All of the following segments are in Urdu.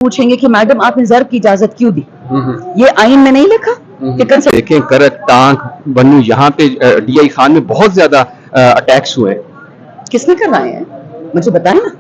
پوچھیں گے کہ میڈم آپ نے ضرب کی اجازت کیوں دی؟ یہ آئین میں نہیں لکھا کہ دیکھیں کرک ٹانک بنو یہاں پہ ڈی آئی خان میں بہت زیادہ اٹیکس ہوئے. کس نے کروائے ہیں مجھے بتائیں نا.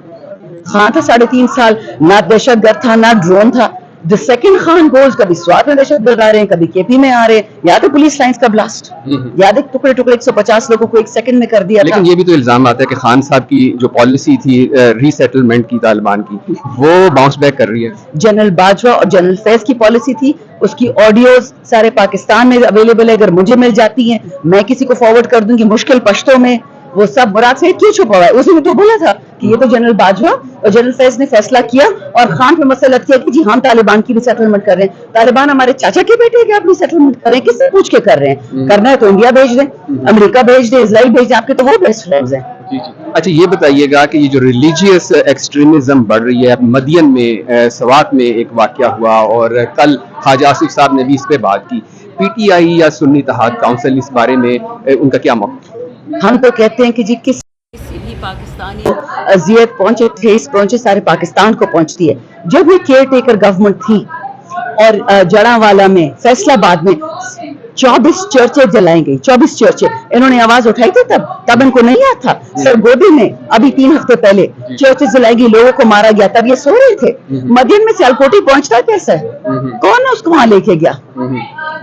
خان تھا 3.5 سال, نہ دہشت گرد تھا نہ ڈرون تھا. The second خان گوز کبھی سوات میں دہشت گرد آ رہے ہیں, کبھی کے پی میں آ رہے ہیں. یاد ہے پولیس لائنز کا بلاسٹ, یاد ہے ٹکڑے ٹکڑے 150 لوگوں کو ایک سیکنڈ میں کر دیا تھا. لیکن یہ بھی تو الزام آتا ہے کہ خان صاحب کی جو پالیسی تھی ری سیٹلمنٹ کی طالبان کی, وہ باؤنس بیک کر رہی ہے. جنرل باجوہ اور جنرل فیض کی پالیسی تھی, اس کی آڈیوز سارے پاکستان میں اویلیبل ہے, اگر مجھے مل جاتی ہیں میں کسی کو فارورڈ کر دوں گی مشکل پشتوں میں. وہ سب مراد سے کیوں چھپا ہوا ہے؟ اس نے تو بولا تھا کہ یہ تو جنرل باجوہ اور جنرل فیض نے فیصلہ کیا اور خان پہ مسلط کیا کہ جی ہم طالبان کی بھی سیٹلمنٹ کر رہے ہیں. طالبان ہمارے چاچا کے بیٹے کے اپنی سیٹلمنٹ کر رہے ہیں, کس سے پوچھ کے کر رہے ہیں؟ کرنا ہے تو انڈیا بھیج دیں, امریکہ بھیج دیں, اسرائیل بھیج دیں, آپ کے تو وہ بیسٹ فرینڈز ہیں. اچھا یہ بتائیے گا کہ یہ جو ریلیجیس ایکسٹریمزم بڑھ رہی ہے, مدین میں سوات میں ایک واقعہ ہوا اور کل خواجہ آصف صاحب نے بھی اس پہ بات کی. پی ٹی آئی یا سنی اتحاد کونسل اس بارے میں ان کا کیا موقف؟ ہم تو کہتے ہیں کہ جی کس پاکستانی اذیت پہنچے, ٹھیس پہنچے, سارے پاکستان کو پہنچتی ہے. جب یہ کیئر ٹیکر گورنمنٹ تھی اور جڑاں والا میں فیصلہ آباد میں 24 چرچیں جلائیں گئی, 24 چرچیں. انہوں نے آواز اٹھائی تھی تب ان کو نہیں یاد تھا. سرگودی میں ابھی 3 ہفتے پہلے چرچیں جلائی گئی, لوگوں کو مارا گیا, تب یہ سو رہے تھے. مدین میں سیالکوٹی پہنچتا کیسا ہے؟ کون ہے اس کو وہاں لے کے گیا؟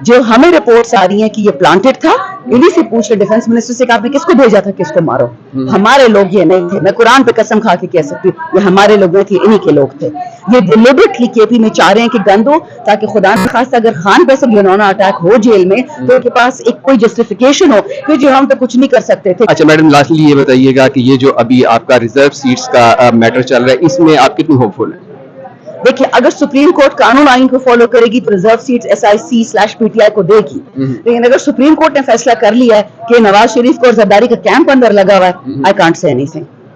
جو ہمیں رپورٹس آ رہی ہیں کہ یہ پلانٹڈ تھا, انہی سے پوچھ لے ڈیفنس منسٹر سے کہ آپ نے کس کو بھیجا تھا کس کو مارو. ہمارے لوگ یہ نہیں تھے, میں قرآن پہ قسم کھا کے کہہ سکتی ہوں یہ ہمارے لوگ نہیں تھے, انہی کے لوگ تھے. یہ ڈیلیبریٹلی کے پی میں چاہ رہے ہیں کہ گند ہو تاکہ خدا نہ خواستہ اگر خان پہ سے گھنونا اٹیک ہو جیل میں تو ان کے پاس ایک کوئی جسٹیفیکیشن ہو کہ جو ہم تو کچھ نہیں کر سکتے تھے. اچھا میڈم لاسٹلی یہ بتائیے گا کہ یہ جو ابھی آپ کا ریزرو سیٹس کا میٹر چل رہا ہے, اس میں آپ کتنی ہوپ فل ہیں؟ دیکھیے اگر سپریم کورٹ قانون آئین کو فالو کرے گی تو ریزرو سیٹس SIC/PTI کو دے گی. لیکن اگر سپریم کورٹ نے فیصلہ کر لیا ہے کہ نواز شریف کو زرداری کا کیمپ اندر لگا ہوا ہے, I can't say anything.